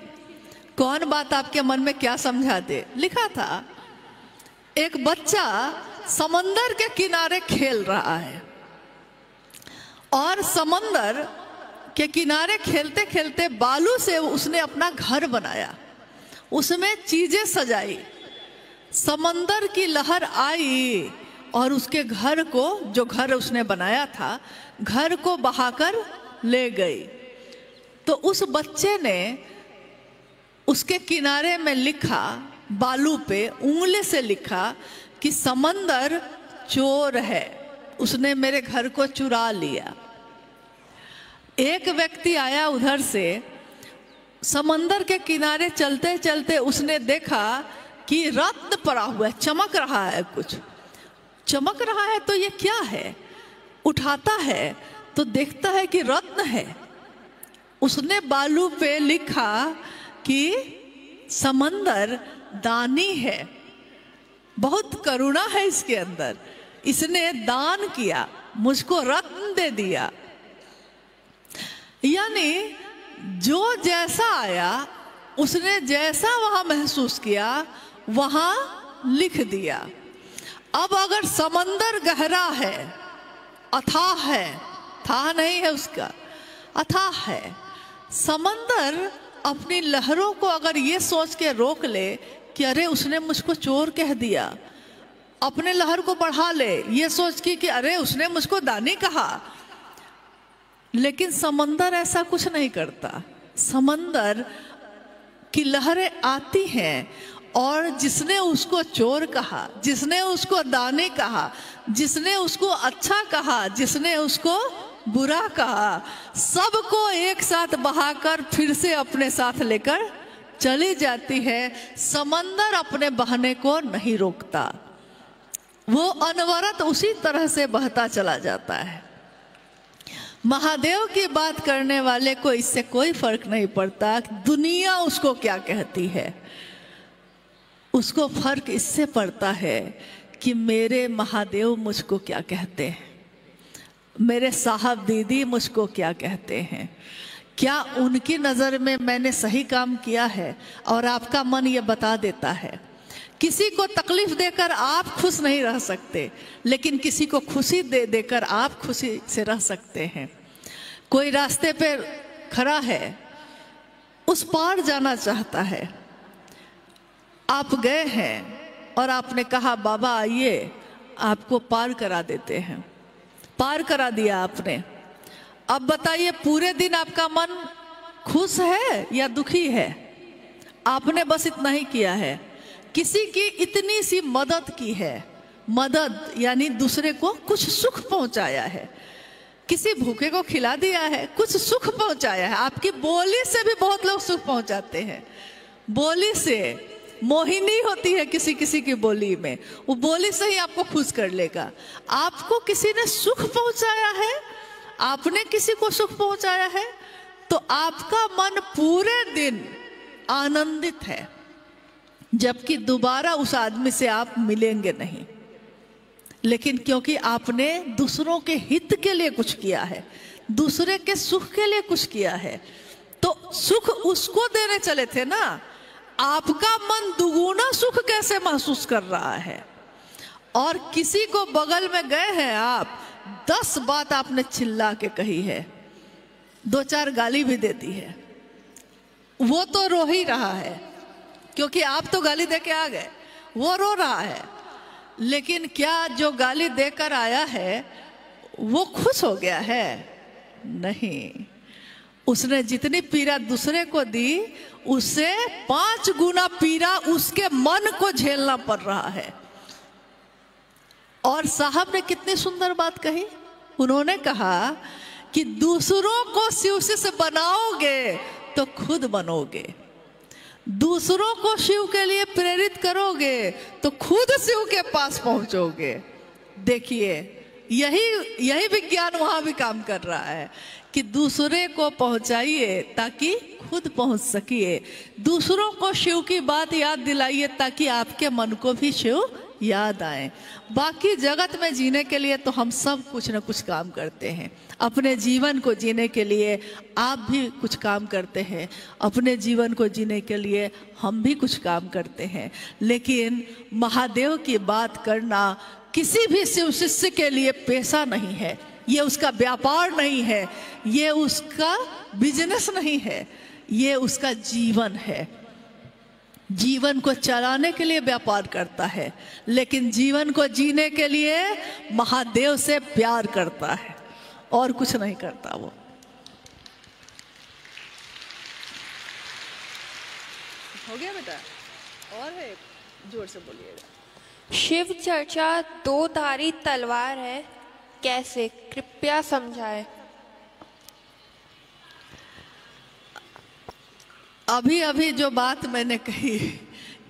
कौन बात आपके मन में क्या समझा दे। लिखा था एक बच्चा समंदर के किनारे खेल रहा है और समंदर के किनारे खेलते खेलते बालू से उसने अपना घर बनाया, उसमें चीजें सजाई। समंदर की लहर आई और उसके घर को, जो घर उसने बनाया था, घर को बहाकर ले गई। तो उस बच्चे ने उसके किनारे में लिखा, बालू पे उंगली से लिखा कि समंदर चोर है, उसने मेरे घर को चुरा लिया। एक व्यक्ति आया उधर से, समंदर के किनारे चलते चलते उसने देखा कि रत्न पड़ा हुआ है, चमक रहा है, कुछ चमक रहा है, तो ये क्या है? उठाता है तो देखता है कि रत्न है। उसने बालू पे लिखा कि समंदर दानी है, बहुत करुणा है इसके अंदर, इसने दान किया, मुझको रत्न दे दिया। यानी जो जैसा आया उसने जैसा वहां महसूस किया वहां लिख दिया। अब अगर समंदर गहरा है, अथाह है, था नहीं है उसका, अथाह है, समंदर अपनी लहरों को अगर ये सोच के रोक ले कि अरे उसने मुझको चोर कह दिया, अपने लहर को बढ़ा ले ये सोच के कि अरे उसने मुझको दानी कहा, लेकिन समंदर ऐसा कुछ नहीं करता। समंदर की लहरें आती हैं और जिसने उसको चोर कहा, जिसने उसको दानी कहा, जिसने उसको अच्छा कहा, जिसने उसको बुरा कहा, सबको एक साथ बहाकर फिर से अपने साथ लेकर चली जाती है। समंदर अपने बहने को नहीं रोकता, वो अनवरत उसी तरह से बहता चला जाता है। महादेव की बात करने वाले को इससे कोई फर्क नहीं पड़ता दुनिया उसको क्या कहती है, उसको फर्क इससे पड़ता है कि मेरे महादेव मुझको क्या कहते हैं, मेरे साहब दीदी मुझको क्या कहते हैं, क्या उनकी नज़र में मैंने सही काम किया है। और आपका मन ये बता देता है। किसी को तकलीफ देकर आप खुश नहीं रह सकते, लेकिन किसी को खुशी दे देकर आप खुशी से रह सकते हैं। कोई रास्ते पे खड़ा है, उस पार जाना चाहता है, आप गए हैं और आपने कहा बाबा आइए आपको पार करा देते हैं, पार करा दिया आपने। अब बताइए पूरे दिन आपका मन खुश है या दुखी है? आपने बस इतना ही किया है, किसी की इतनी सी मदद की है, मदद यानी दूसरे को कुछ सुख पहुंचाया है, किसी भूखे को खिला दिया है, कुछ सुख पहुंचाया है। आपकी बोली से भी बहुत लोग सुख पहुंचाते हैं, बोली से मोहिनी होती है किसी किसी की बोली में, वो बोली से ही आपको खुश कर लेगा। आपको किसी ने सुख पहुंचाया है, आपने किसी को सुख पहुंचाया है, तो आपका मन पूरे दिन आनंदित है, जबकि दोबारा उस आदमी से आप मिलेंगे नहीं। लेकिन क्योंकि आपने दूसरों के हित के लिए कुछ किया है, दूसरे के सुख के लिए कुछ किया है, तो सुख उसको देने चले थे ना। आपका मन दुगुना सुख कैसे महसूस कर रहा है। और किसी को बगल में गए हैं आप, 10 बात आपने चिल्ला के कही है, 2-4 गाली भी देती है, वो तो रो ही रहा है क्योंकि आप तो गाली दे के आ गए, वो रो रहा है। लेकिन क्या जो गाली देकर आया है वो खुश हो गया है? नहीं, उसने जितनी पीड़ा दूसरे को दी उससे 5 गुना पीड़ा उसके मन को झेलना पड़ रहा है। और साहब ने कितनी सुंदर बात कही। उन्होंने कहा कि दूसरों को शिव से बनाओगे तो खुद बनोगे, दूसरों को शिव के लिए प्रेरित करोगे तो खुद शिव के पास पहुंचोगे। देखिए यही विज्ञान वहां भी काम कर रहा है कि दूसरे को पहुंचाइए ताकि खुद पहुंच सकिए, दूसरों को शिव की बात याद दिलाइए ताकि आपके मन को भी शिव याद आए। बाकी जगत में जीने के लिए तो हम सब कुछ न कुछ काम करते हैं, अपने जीवन को जीने के लिए आप भी कुछ काम करते हैं, अपने जीवन को जीने के लिए हम भी कुछ काम करते हैं, लेकिन महादेव की बात करना किसी भी शिव शिष्य के लिए पेशा नहीं है, ये उसका व्यापार नहीं है, ये उसका बिजनेस नहीं है, ये उसका जीवन है। जीवन को चलाने के लिए व्यापार करता है, लेकिन जीवन को जीने के लिए महादेव से प्यार करता है और कुछ नहीं करता वो। हो गया बेटा? और है, जोर से बोलिएगा। शिव चर्चा 2 धारी तलवार है, कैसे? कृपया समझाएं। अभी अभी जो बात मैंने कही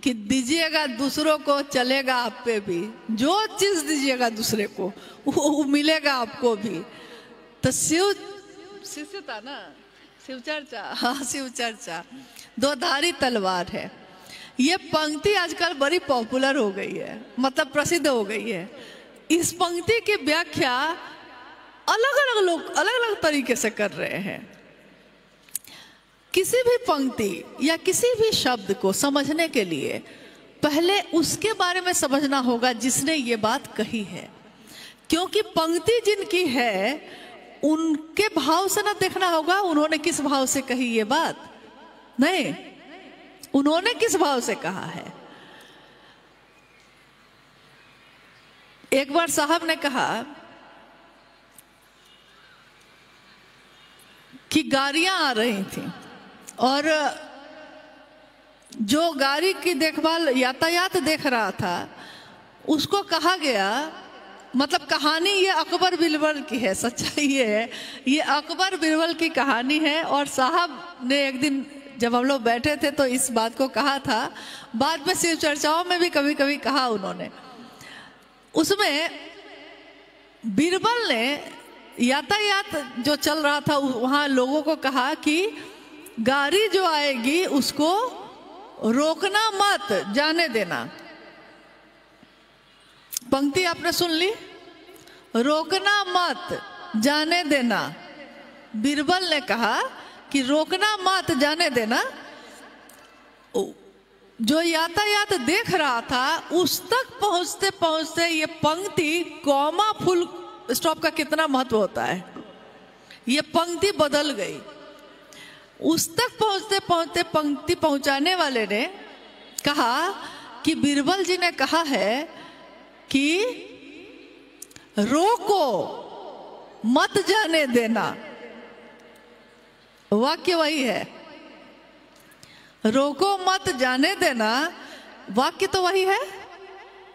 कि दीजिएगा दूसरों को चलेगा आप पे भी, जो चीज दीजिएगा दूसरे को वो मिलेगा आपको भी। तो शिव था ना, शिव चर्चा, हाँ शिव चर्चा 2 धारी तलवार है। ये पंक्ति आजकल बड़ी पॉपुलर हो गई है, मतलब प्रसिद्ध हो गई है। इस पंक्ति की व्याख्या अलग अलग लोग अलग अलग तरीके से कर रहे हैं। किसी भी पंक्ति या किसी भी शब्द को समझने के लिए पहले उसके बारे में समझना होगा जिसने ये बात कही है, क्योंकि पंक्ति जिनकी है उनके भाव से ना देखना होगा उन्होंने किस भाव से कही ये बात, नहीं, उन्होंने किस भाव से कहा है। एक बार साहब ने कहा कि गाड़ियां आ रही थी और जो गाड़ी की देखभाल यातायात देख रहा था उसको कहा गया, मतलब कहानी ये अकबर बिरबल की है, सच्चाई ये है, ये अकबर बिरबल की कहानी है। और साहब ने एक दिन जब हम लोग बैठे थे तो इस बात को कहा था, बाद में शिव चर्चाओं में भी कभी कभी कहा उन्होंने। उसमें बिरबल ने यातायात जो चल रहा था वहां लोगों को कहा कि गाड़ी जो आएगी उसको रोकना मत, जाने देना। पंक्ति आपने सुन ली, रोकना मत, जाने देना। बिरबल ने कहा कि रोकना मत, जाने देना। जो यातायात देख रहा था उस तक पहुंचते पहुंचते ये पंक्ति, कॉमा फुल स्टॉप का कितना महत्व होता है, ये पंक्ति बदल गई। उस तक पहुंचते पहुंचते पंक्ति पहुंचाने वाले ने कहा कि बिरबल जी ने कहा है कि रोको मत, जाने देना। वाक्य वही है, रोको मत, जाने देना, वाक्य तो वही है,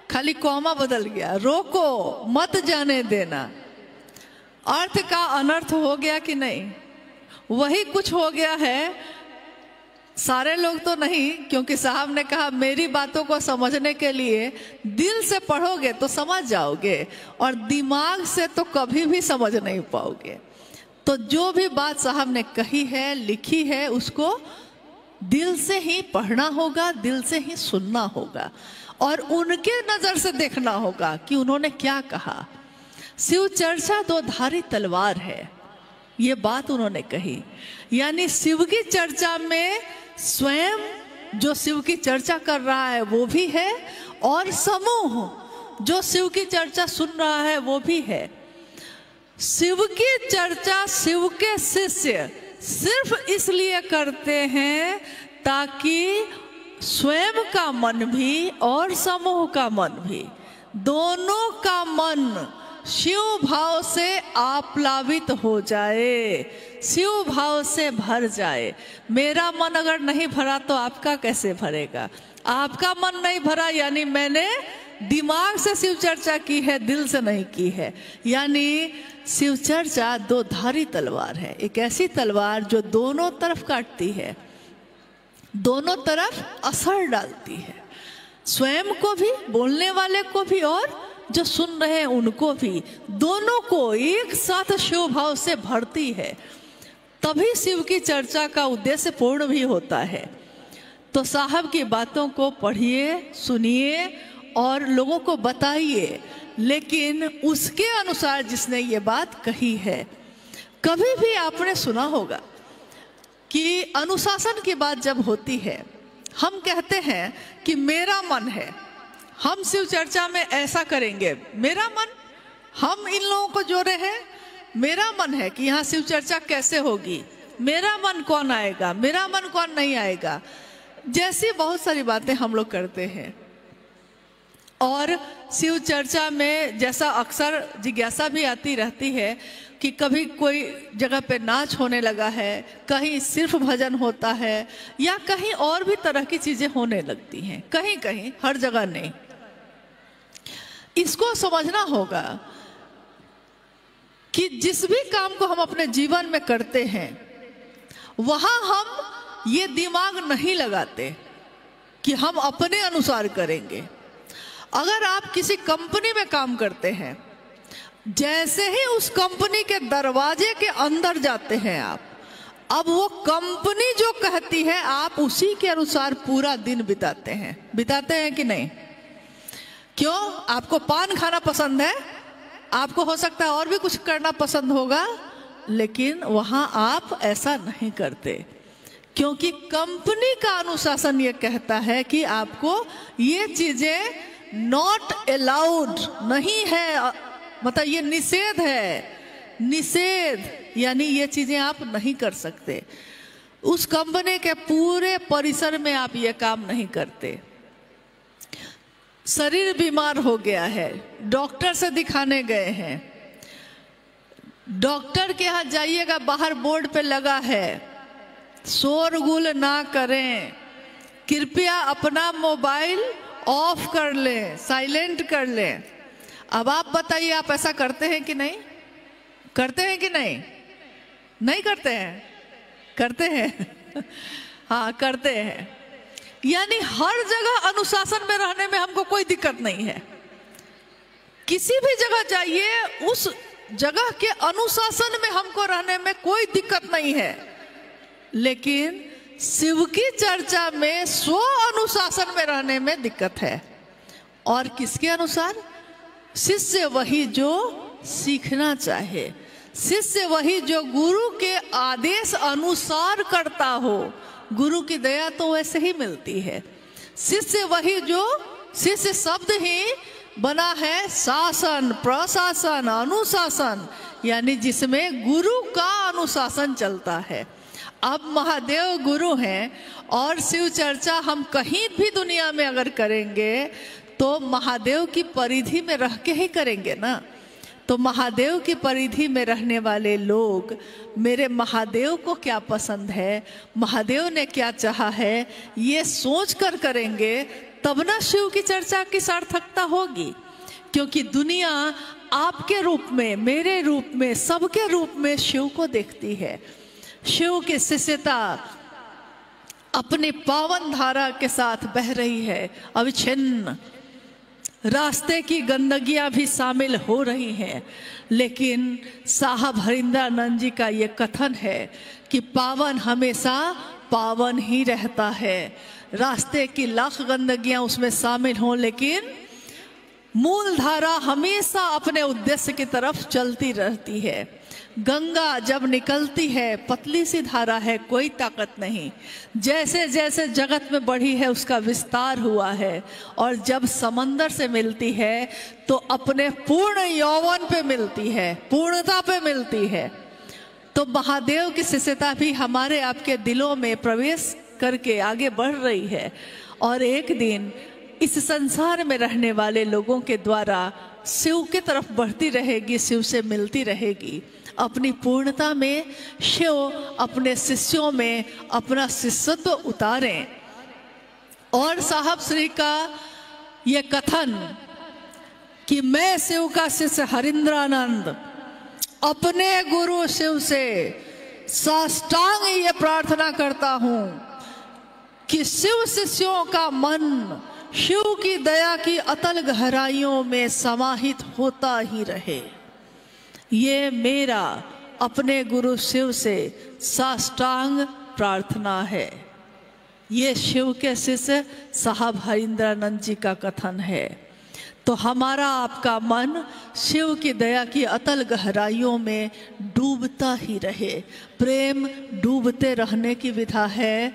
खाली कॉमा बदल गया। रोको मत, जाने देना, अर्थ का अनर्थ हो गया कि नहीं? वही कुछ हो गया है। सारे लोग तो नहीं, क्योंकि साहब ने कहा मेरी बातों को समझने के लिए दिल से पढ़ोगे तो समझ जाओगे और दिमाग से तो कभी भी समझ नहीं पाओगे। तो जो भी बात साहब ने कही है, लिखी है, उसको दिल से ही पढ़ना होगा, दिल से ही सुनना होगा और उनके नजर से देखना होगा कि उन्होंने क्या कहा। शिव चर्चा 2 धारी तलवार है, ये बात उन्होंने कही। यानी शिव की चर्चा में स्वयं जो शिव की चर्चा कर रहा है वो भी है और समूह जो शिव की चर्चा सुन रहा है वो भी है। शिव की चर्चा शिव के शिष्य सिर्फ इसलिए करते हैं ताकि स्वयं का मन भी और समूह का मन भी, दोनों का मन शिव भाव से आप्लावित हो जाए, शिव भाव से भर जाए। मेरा मन अगर नहीं भरा तो आपका कैसे भरेगा? आपका मन नहीं भरा यानी मैंने दिमाग से शिव चर्चा की है, दिल से नहीं की है। यानी शिव चर्चा दो धारी तलवार है, एक ऐसी तलवार जो दोनों तरफ काटती है, दोनों तरफ असर डालती है, स्वयं को भी, बोलने वाले को भी, और जो सुन रहे हैं उनको भी, दोनों को एक साथ शिव भाव से भरती है। तभी शिव की चर्चा का उद्देश्य पूर्ण भी होता है। तो साहब की बातों को पढ़िए, सुनिए और लोगों को बताइए, लेकिन उसके अनुसार जिसने ये बात कही है। कभी भी आपने सुना होगा कि अनुशासन की बात जब होती है, हम कहते हैं कि मेरा मन है, हम शिव चर्चा में ऐसा करेंगे, मेरा मन, हम इन लोगों को जोड़े हैं, मेरा मन है कि यहाँ शिव चर्चा कैसे होगी, मेरा मन कौन आएगा, मेरा मन कौन नहीं आएगा, जैसी बहुत सारी बातें हम लोग करते हैं। और शिव चर्चा में जैसा अक्सर जिज्ञासा भी आती रहती है कि कभी कोई जगह पे नाच होने लगा है, कहीं सिर्फ भजन होता है, या कहीं और भी तरह की चीजें होने लगती हैं, कहीं कहीं, हर जगह नहीं। इसको समझना होगा कि जिस भी काम को हम अपने जीवन में करते हैं वहां हम ये दिमाग नहीं लगाते कि हम अपने अनुसार करेंगे। अगर आप किसी कंपनी में काम करते हैं, जैसे ही उस कंपनी के दरवाजे के अंदर जाते हैं आप, अब वो कंपनी जो कहती है आप उसी के अनुसार पूरा दिन बिताते हैं कि नहीं? क्यों? आपको पान खाना पसंद है, आपको हो सकता है और भी कुछ करना पसंद होगा, लेकिन वहां आप ऐसा नहीं करते, क्योंकि कंपनी का अनुशासन ये कहता है कि आपको ये चीजें नॉट अलाउड नहीं है, मतलब ये निषेध है, निषेध यानी ये चीजें आप नहीं कर सकते। उस कंपनी के पूरे परिसर में आप ये काम नहीं करते। शरीर बीमार हो गया है, डॉक्टर से दिखाने गए हैं, डॉक्टर के यहाँ जाइएगा, बाहर बोर्ड पे लगा है शोरगुल ना करें, कृपया अपना मोबाइल ऑफ कर लें, साइलेंट कर लें। अब आप बताइए, आप ऐसा करते हैं कि नहीं? करते हैं कि नहीं? नहीं करते हैं? करते हैं हाँ करते हैं। यानी हर जगह अनुशासन में रहने में हमको कोई दिक्कत नहीं है। किसी भी जगह जाइए, उस जगह के अनुशासन में हमको रहने में कोई दिक्कत नहीं है, लेकिन शिव की चर्चा में स्व अनुशासन में रहने में दिक्कत है। और किसके अनुसार? शिष्य वही जो सीखना चाहे, शिष्य वही जो गुरु के आदेश अनुसार करता हो। गुरु की दया तो वैसे ही मिलती है। शिष्य वही जो, शिष्य शब्द ही बना है शासन, प्रशासन, अनुशासन, यानी जिसमें गुरु का अनुशासन चलता है। अब महादेव गुरु हैं और शिव चर्चा हम कहीं भी दुनिया में अगर करेंगे तो महादेव की परिधि में रह के ही करेंगे ना। तो महादेव की परिधि में रहने वाले लोग मेरे महादेव को क्या पसंद है, महादेव ने क्या चाहा है, ये सोच कर करेंगे, तब ना शिव की चर्चा की सार्थकता होगी। क्योंकि दुनिया आपके रूप में, मेरे रूप में, सबके रूप में शिव को देखती है। शिव की शिष्यता अपनी पावन धारा के साथ बह रही है, अविच्छिन्न। रास्ते की गंदगियां भी शामिल हो रही हैं, लेकिन साहब हरिंद्रानंद जी का ये कथन है कि पावन हमेशा पावन ही रहता है। रास्ते की लाख गंदगियां उसमें शामिल हों, लेकिन मूल धारा हमेशा अपने उद्देश्य की तरफ चलती रहती है। गंगा जब निकलती है, पतली सी धारा है, कोई ताकत नहीं। जैसे जैसे जगत में बढ़ी है उसका विस्तार हुआ है, और जब समंदर से मिलती है तो अपने पूर्ण यौवन पे मिलती है, पूर्णता पे मिलती है। तो महादेव की शिष्यता भी हमारे आपके दिलों में प्रवेश करके आगे बढ़ रही है, और एक दिन इस संसार में रहने वाले लोगों के द्वारा शिव की तरफ बढ़ती रहेगी, शिव से मिलती रहेगी। अपनी पूर्णता में शिव अपने शिष्यों में अपना शिष्यत्व उतारें। और साहब श्री का ये कथन कि मैं शिव का शिष्य हरिंद्रानंद अपने गुरु शिव से साष्टांग ये प्रार्थना करता हूं कि शिव शिष्यों का मन शिव की दया की अतल गहराइयों में समाहित होता ही रहे। ये मेरा अपने गुरु शिव से साष्टांग प्रार्थना है। ये शिव के शिष्य साहब हरिंद्रानंद जी का कथन है। तो हमारा आपका मन शिव की दया की अतल गहराइयों में डूबता ही रहे। प्रेम डूबते रहने की विधा है।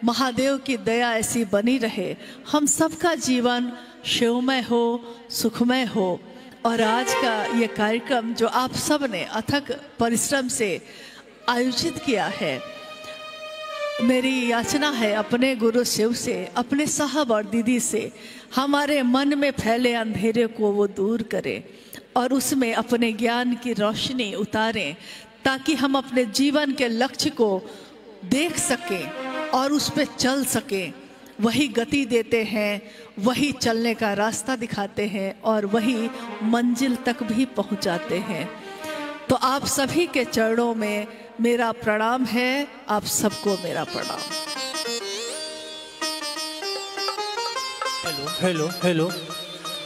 महादेव की दया ऐसी बनी रहे, हम सबका जीवन शिवमय हो, सुखमय हो। और आज का ये कार्यक्रम जो आप सब ने अथक परिश्रम से आयोजित किया है, मेरी याचना है अपने गुरु शिव से, अपने साहब और दीदी से, हमारे मन में फैले अंधेरे को वो दूर करें और उसमें अपने ज्ञान की रोशनी उतारें, ताकि हम अपने जीवन के लक्ष्य को देख सकें और उस पर चल सकें। वही गति देते हैं, वही चलने का रास्ता दिखाते हैं और वही मंजिल तक भी पहुंचाते हैं। तो आप सभी के चरणों में मेरा प्रणाम है, आप सबको मेरा प्रणाम। हेलो हेलो,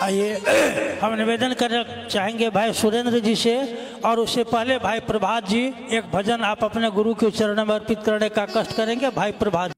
आइए हम निवेदन करना चाहेंगे भाई सुरेंद्र जी से, और उससे पहले भाई प्रभात जी एक भजन आप अपने गुरु के चरणों में अर्पित करने का कष्ट करेंगे। भाई प्रभात।